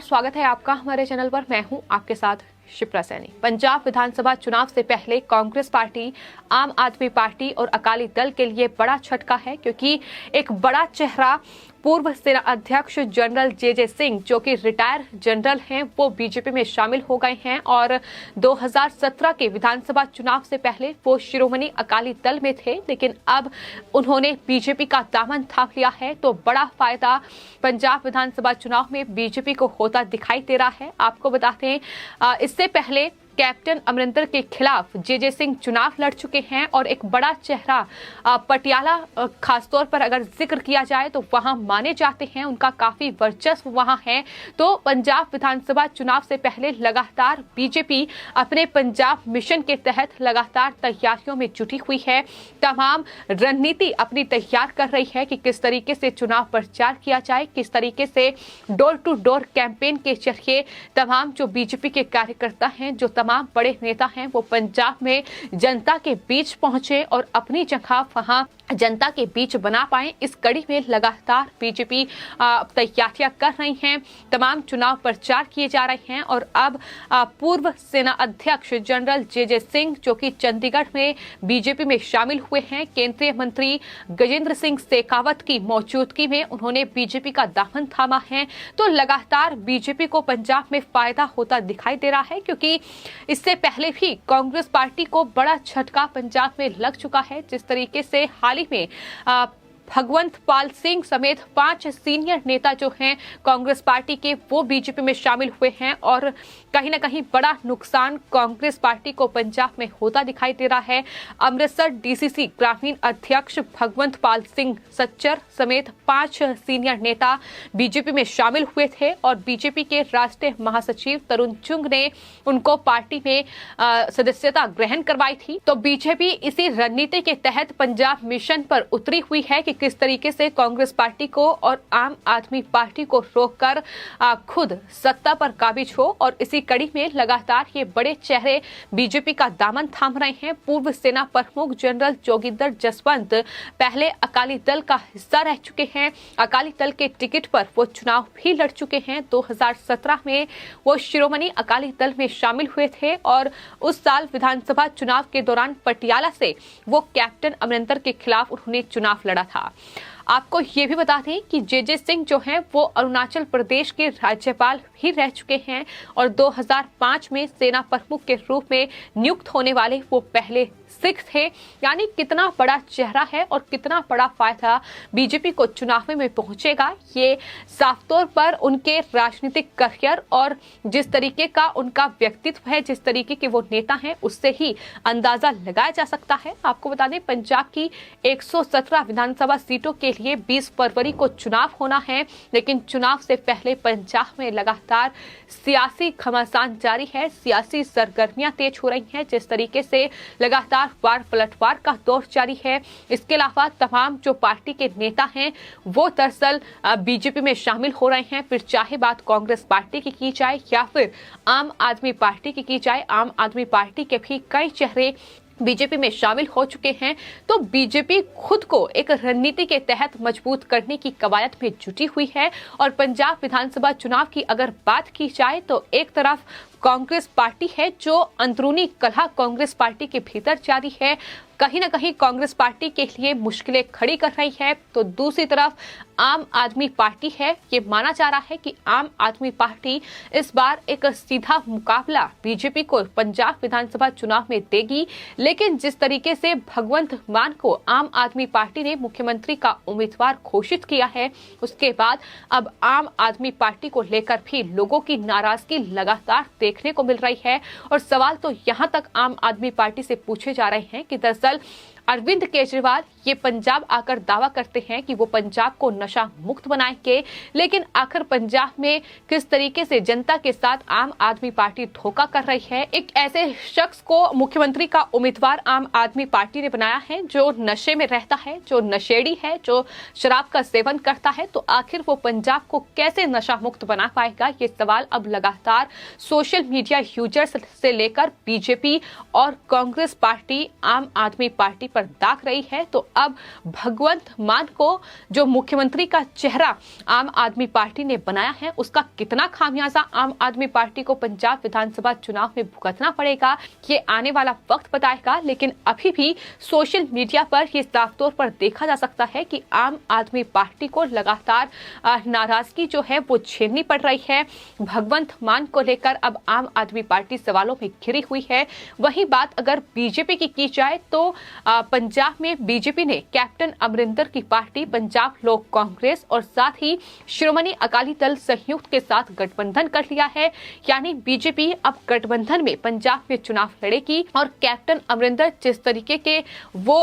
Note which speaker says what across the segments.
Speaker 1: स्वागत है आपका हमारे चैनल पर। मैं हूं आपके साथ शिप्रा सैनी। पंजाब विधानसभा चुनाव से पहले कांग्रेस पार्टी, आम आदमी पार्टी और अकाली दल के लिए बड़ा झटका है, क्योंकि एक बड़ा चेहरा पूर्व सेना अध्यक्ष जनरल जे सिंह, जो कि रिटायर जनरल हैं, वो बीजेपी में शामिल हो गए हैं और 2017 के विधानसभा चुनाव से पहले वो शिरोमणि अकाली दल में थे, लेकिन अब उन्होंने बीजेपी का दामन थाम लिया है। तो बड़ा फायदा पंजाब विधानसभा चुनाव में बीजेपी को होता दिखाई दे रहा है। आपको बताते हैं, इससे पहले कैप्टन अमरिंदर के खिलाफ जे सिंह चुनाव लड़ चुके हैं और एक बड़ा चेहरा पटियाला, खासतौर पर अगर जिक्र किया जाए तो वहां माने जाते हैं, उनका काफी वर्चस्व वहां है। तो पंजाब विधानसभा चुनाव से पहले लगातार बीजेपी अपने पंजाब मिशन के तहत लगातार तैयारियों में जुटी हुई है। तमाम रणनीति अपनी तैयार कर रही है कि किस तरीके से चुनाव प्रचार किया जाए, किस तरीके से डोर टू डोर कैंपेन के जरिए तमाम जो बीजेपी के कार्यकर्ता हैं, जो तमाम बड़े नेता हैं, वो पंजाब में जनता के बीच पहुंचे और अपनी जगह वहां जनता के बीच बना पाए। इस कड़ी में लगातार बीजेपी तैयारियां कर रही हैं, तमाम चुनाव प्रचार किए जा रहे हैं और अब पूर्व सेना अध्यक्ष जनरल जे सिंह, जो कि चंडीगढ़ में बीजेपी में शामिल हुए हैं, केंद्रीय मंत्री गजेंद्र सिंह शेखावत की मौजूदगी में उन्होंने बीजेपी का दामन थामा है। तो लगातार बीजेपी को पंजाब में फायदा होता दिखाई दे रहा है, क्योंकि इससे पहले भी कांग्रेस पार्टी को बड़ा झटका पंजाब में लग चुका है। जिस तरीके से हाल ही में भगवंत पाल सिंह समेत 5 सीनियर नेता जो हैं कांग्रेस पार्टी के, वो बीजेपी में शामिल हुए हैं और कहीं ना कहीं बड़ा नुकसान कांग्रेस पार्टी को पंजाब में होता दिखाई दे रहा है। अमृतसर डीसीसी ग्रामीण अध्यक्ष भगवंत पाल सिंह सच्चर समेत 5 सीनियर नेता बीजेपी में शामिल हुए थे और बीजेपी के राष्ट्रीय महासचिव तरुण चुंग ने उनको पार्टी में सदस्यता ग्रहण करवाई थी। तो बीजेपी इसी रणनीति के तहत पंजाब मिशन पर उतरी हुई है कि किस तरीके से कांग्रेस पार्टी को और आम आदमी पार्टी को रोककर खुद सत्ता पर काबिज हो। और इसी कड़ी में लगातार ये बड़े चेहरे बीजेपी का दामन थाम रहे हैं। पूर्व सेना प्रमुख जनरल जोगिंदर जसवंत पहले अकाली दल का हिस्सा रह चुके हैं, अकाली दल के टिकट पर वो चुनाव भी लड़ चुके हैं। 2017 में वो शिरोमणि अकाली दल में शामिल हुए थे और उस साल विधानसभा चुनाव के दौरान पटियाला से वो कैप्टन अमरिंदर के खिलाफ उन्होंने चुनाव लड़ा था। आपको ये भी बता दें कि जे सिंह जो हैं वो अरुणाचल प्रदेश के राज्यपाल भी रह चुके हैं और 2005 में सेना प्रमुख के रूप में नियुक्त होने वाले वो पहले सिख थे। यानी कितना बड़ा चेहरा है और कितना बड़ा फायदा बीजेपी को चुनाव में पहुंचेगा, ये साफ तौर पर उनके राजनीतिक करियर और जिस तरीके का उनका व्यक्तित्व है, जिस तरीके के वो नेता हैं, उससे ही अंदाजा लगाया जा सकता है। आपको बता दें, पंजाब की 117 विधानसभा सीटों के लिए 20 फरवरी को चुनाव होना है, लेकिन चुनाव से पहले पंजाब में लगातार सियासी घमासान जारी है, सियासी सरगर्मियां तेज हो रही हैं। जिस तरीके से लगातार वार पलटवार का दौर जारी है, इसके अलावा तमाम जो पार्टी के नेता हैं वो दरअसल बीजेपी में शामिल हो रहे हैं। फिर चाहे बात कांग्रेस पार्टी की जाए या फिर आम आदमी पार्टी की जाए, आम आदमी पार्टी के भी कई चेहरे बीजेपी में शामिल हो चुके हैं। तो बीजेपी खुद को एक रणनीति के तहत मजबूत करने की कवायद में जुटी हुई है और पंजाब विधानसभा चुनाव की अगर बात की जाए तो एक तरफ कांग्रेस पार्टी है जो अंदरूनी कलह कांग्रेस पार्टी के भीतर जारी है, कहीं ना कहीं कांग्रेस पार्टी के लिए मुश्किलें खड़ी कर रही है। तो दूसरी तरफ आम आदमी पार्टी है, ये माना जा रहा है कि आम आदमी पार्टी इस बार एक सीधा मुकाबला बीजेपी को पंजाब विधानसभा चुनाव में देगी। लेकिन जिस तरीके से भगवंत मान को आम आदमी पार्टी ने मुख्यमंत्री का उम्मीदवार घोषित किया है, उसके बाद अब आम आदमी पार्टी को लेकर भी लोगों की नाराजगी लगातार देखने को मिल रही है। और सवाल तो यहाँ तक आम आदमी पार्टी से पूछे जा रहे हैं कि दरअसल अरविंद केजरीवाल ये पंजाब आकर दावा करते हैं कि वो पंजाब को नशा मुक्त बनाएंगे, लेकिन आखिर पंजाब में किस तरीके से जनता के साथ आम आदमी पार्टी धोखा कर रही है। एक ऐसे शख्स को मुख्यमंत्री का उम्मीदवार आम आदमी पार्टी ने बनाया है जो नशे में रहता है, जो नशेड़ी है, जो शराब का सेवन करता है। तो आखिर वो पंजाब को कैसे नशा मुक्त बना पाएगा, ये सवाल अब लगातार सोशल मीडिया यूजर्स से लेकर बीजेपी और कांग्रेस पार्टी, आम आदमी पार्टी पर दाग रही है, तो अब भगवंत मान को जो मुख्यमंत्री का चेहरा आम आदमी पार्टी ने बनाया है, उसका कितना खामियाजा आम आदमी पार्टी को पंजाब विधानसभा चुनाव में भुगतना पड़ेगा, ये आने वाला वक्त बताएगा। लेकिन अभी भी सोशल मीडिया पर ये साफ तौर पर देखा जा सकता है कि आम आदमी पार्टी को लगातार नाराजगी जो है वो झेलनी पड़ रही है। भगवंत मान को लेकर अब आम आदमी पार्टी सवालों में घिरी हुई है। वही बात अगर बीजेपी की जाए तो पंजाब में बीजेपी ने कैप्टन अमरिंदर की पार्टी पंजाब लोक कांग्रेस और साथ ही श्रोमणी अकाली दल संयुक्त के साथ गठबंधन कर लिया है। यानी बीजेपी अब गठबंधन में पंजाब में चुनाव लड़ेगी और कैप्टन अमरिंदर जिस तरीके के वो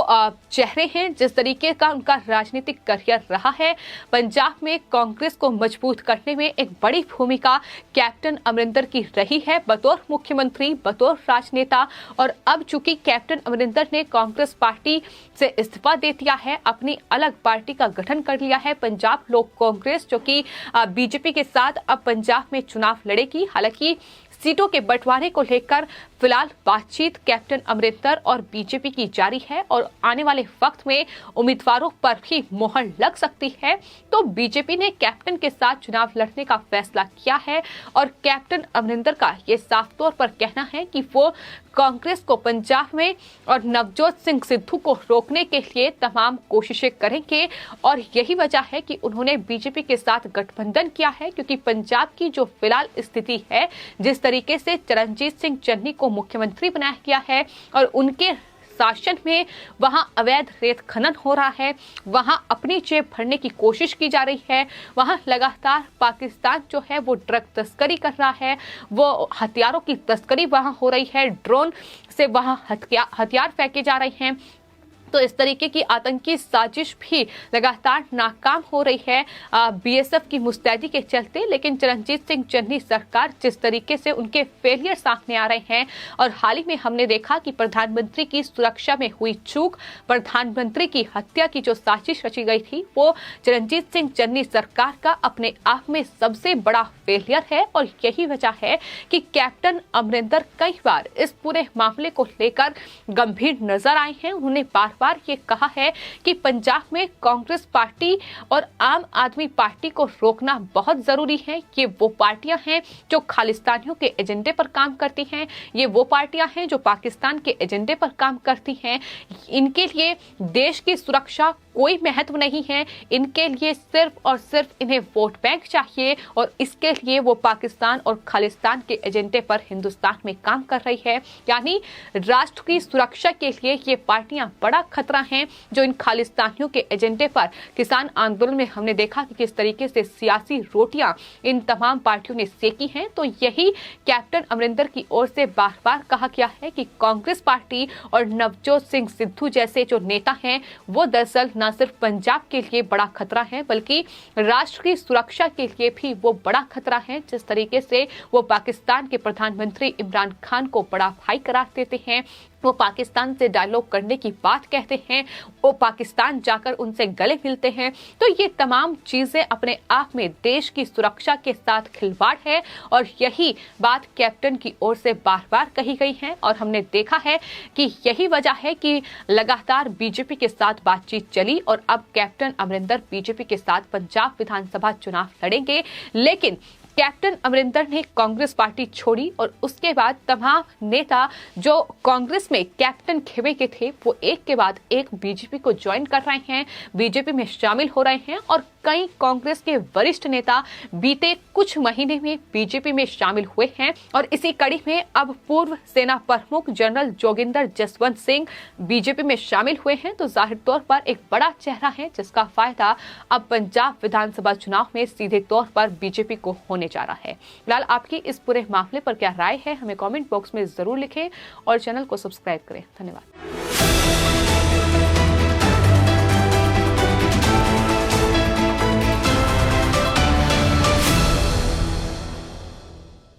Speaker 1: चेहरे हैं, जिस तरीके का उनका राजनीतिक करियर रहा है, पंजाब में कांग्रेस को मजबूत करने में एक बड़ी भूमिका कैप्टन अमरिंदर की रही है बतौर मुख्यमंत्री, बतौर राजनेता। और अब चूंकि कैप्टन अमरिंदर ने कांग्रेस पार्टी से इस्तीफा दे दिया है, अपनी अलग पार्टी का गठन कर लिया है पंजाब लोक कांग्रेस, जो कि बीजेपी के साथ अब पंजाब में चुनाव लड़ेगी। हालांकि सीटों के बंटवारे को लेकर फिलहाल बातचीत कैप्टन अमरिंदर और बीजेपी की जारी है और आने वाले वक्त में उम्मीदवारों पर भी मोहर लग सकती है। तो बीजेपी ने कैप्टन के साथ चुनाव लड़ने का फैसला किया है और कैप्टन अमरिंदर का ये साफ तौर पर कहना है कि वो कांग्रेस को पंजाब में और नवजोत सिंह सिद्धू को रोकने के लिए तमाम कोशिशें करेंगे। और यही वजह है कि उन्होंने बीजेपी के साथ गठबंधन किया है, क्योंकि पंजाब की जो फिलहाल स्थिति है, जिस तरीके से चरणजीत सिंह चन्नी को मुख्यमंत्री बनाया गया है और उनके शासन में वहां अवैध रेत खनन हो रहा है, वहां अपनी जेब भरने की कोशिश की जा रही है, वहां लगातार पाकिस्तान जो है वो ड्रग तस्करी कर रहा है, वो हथियारों की तस्करी वहां हो रही है, ड्रोन से वहां हथियार फेंके जा रहे हैं। तो इस तरीके की आतंकी साजिश भी लगातार नाकाम हो रही है बीएसएफ की मुस्तैदी के चलते। लेकिन चरणजीत सिंह चन्नी सरकार जिस तरीके से उनके फेलियर सामने आ रहे हैं, और हाल ही में हमने देखा कि प्रधानमंत्री की सुरक्षा में हुई चूक, प्रधानमंत्री की हत्या की जो साजिश रची गई थी, वो चरणजीत सिंह चन्नी सरकार का अपने आप में सबसे बड़ा फेलियर है। और यही वजह है कि कैप्टन अमरिंदर कई बार इस पूरे मामले को लेकर गंभीर नजर आए हैं। उन्होंने बार ये कहा है कि पंजाब में कांग्रेस पार्टी और आम आदमी पार्टी को रोकना बहुत जरूरी है। ये वो पार्टियां हैं जो खालिस्तानियों के एजेंडे पर काम करती हैं, ये वो पार्टियां हैं जो पाकिस्तान के एजेंडे पर काम करती हैं। इनके लिए देश की सुरक्षा कोई महत्व नहीं है, इनके लिए सिर्फ और सिर्फ इन्हें वोट बैंक चाहिए और इसके लिए वो पाकिस्तान और खालिस्तान के एजेंडे पर हिंदुस्तान में काम कर रही है। यानी राष्ट्र की सुरक्षा के लिए ये पार्टियां बड़ा खतरा हैं, जो इन खालिस्तानियों के एजेंडे पर किसान आंदोलन में हमने देखा कि किस तरीके से सियासी रोटियां इन तमाम पार्टियों ने सेकी हैं। तो यही कैप्टन अमरिंदर की ओर से बार बार कहा गया है कि कांग्रेस पार्टी और नवजोत सिंह सिद्धू जैसे जो नेता हैं, वो दरअसल न सिर्फ पंजाब के लिए बड़ा खतरा है, बल्कि राष्ट्र की सुरक्षा के लिए भी वो बड़ा खतरा है। जिस तरीके से वो पाकिस्तान के प्रधानमंत्री इमरान खान को बड़ा भाई करार देते हैं, वो पाकिस्तान से डायलॉग करने की बात कहते हैं, वो पाकिस्तान जाकर उनसे गले मिलते हैं। तो ये तमाम चीजें अपने आप में देश की सुरक्षा के साथ खिलवाड़ है और यही बात कैप्टन की ओर से बार बार कही गई है। और हमने देखा है कि यही वजह है कि लगातार बीजेपी के साथ बातचीत चली और अब कैप्टन अमरिंदर बीजेपी के साथ पंजाब विधानसभा चुनाव लड़ेंगे। लेकिन कैप्टन अमरिंदर ने कांग्रेस पार्टी छोड़ी और उसके बाद तमाम नेता जो कांग्रेस में कैप्टन खेमे के थे, वो एक के बाद एक बीजेपी को ज्वाइन कर रहे हैं, बीजेपी में शामिल हो रहे हैं। और कई कांग्रेस के वरिष्ठ नेता बीते कुछ महीने में बीजेपी में शामिल हुए हैं। और इसी कड़ी में अब पूर्व सेना प्रमुख जनरल जोगिंदर जसवंत सिंह बीजेपी में शामिल हुए हैं। तो जाहिर तौर पर एक बड़ा चेहरा है जिसका फायदा अब पंजाब विधानसभा चुनाव में सीधे तौर पर बीजेपी को होने जा रहा है। फिलहाल आपकी इस पूरे मामले पर क्या राय है, हमें कमेंट बॉक्स में जरूर लिखें और चैनल को सब्सक्राइब करें। धन्यवाद।